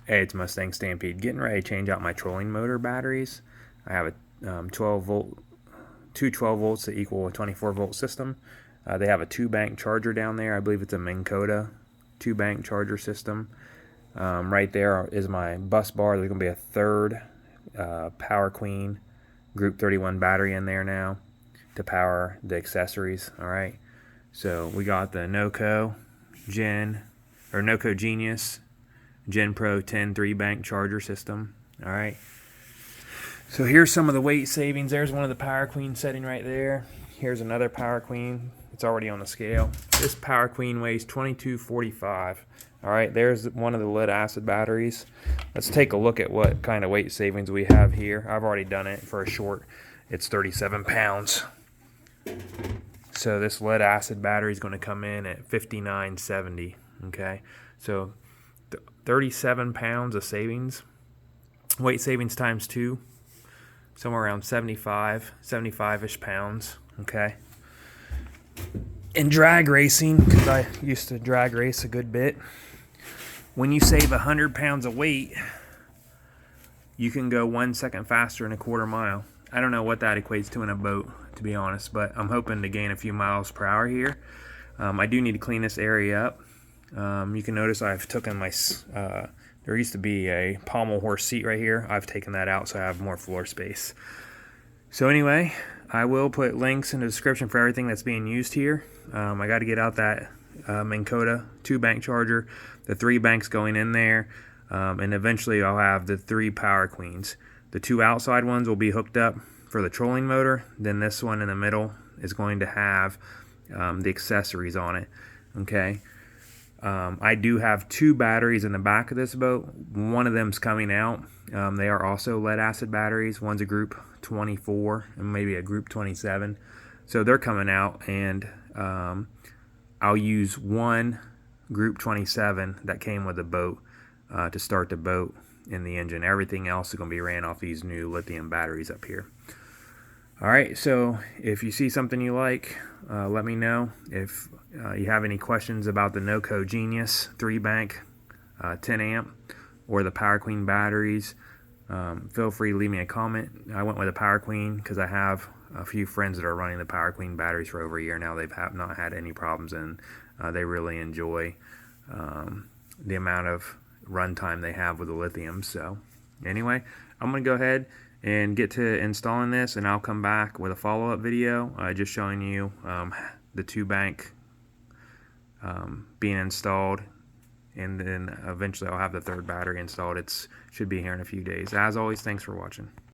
Hey, it's Mustang Stampede. Getting ready to change out my trolling motor batteries. I have a 12 volt, two 12 volts that equal a 24 volt system. They have a 2-bank charger down there. I believe it's a NOCO 2-bank charger system. Right there is my bus bar. There's going to be a third Power Queen Group 31 battery in there now to power the accessories. All right. So we got the NOCO Gen or NOCO Genius Gen Pro 10 3-bank charger system. All right. So here's some of the weight savings. There's one of the Power Queen setting right there. Here's another Power Queen. It's already on the scale. This Power Queen weighs 2245. All right, there's one of the lead acid batteries. Let's take a look at what kind of weight savings we have here. I've already done it for a short. It's 37 pounds. So this lead acid battery is going to come in at 59.70. Okay, so 37 pounds of savings. Weight savings times 2, somewhere around 75-ish pounds. Okay. In drag racing, because I used to drag race a good bit, when you save 100 pounds of weight, you can go 1 second faster in a quarter mile. I don't know what that equates to in a boat, to be honest, but I'm hoping to gain a few miles per hour here. I do need to clean this area up. You can notice I've taken my, there used to be a pommel horse seat right here. I've taken that out so I have more floor space. So anyway, I will put links in the description for everything that's being used here. I got to get out that NOCO 2-bank charger, the 3 banks going in there, and eventually I'll have the 3 Power Queens. The 2 outside ones will be hooked up for the trolling motor. Then this one in the middle is going to have the accessories on it. Okay. I do have 2 batteries in the back of this boat. One of them's coming out. They are also lead acid batteries. One's a group 24 and maybe a group 27. So they're coming out, and I'll use one group 27 that came with the boat to start the boat in the engine. Everything else is going to be ran off these new lithium batteries up here. All right, so if you see something you like, let me know. If you have any questions about the NOCO Genius 3-bank 10 amp or the Power Queen batteries, feel free to leave me a comment. I went with a Power Queen because I have a few friends that are running the Power Queen batteries for over a year now. They've not had any problems, and they really enjoy the amount of runtime they have with the lithium. So anyway, I'm going to go ahead and get to installing this, and I'll come back with a follow-up video just showing you the 2-bank being installed, and then eventually I'll have the 3rd battery installed. It should be here in a few days. As always, thanks for watching.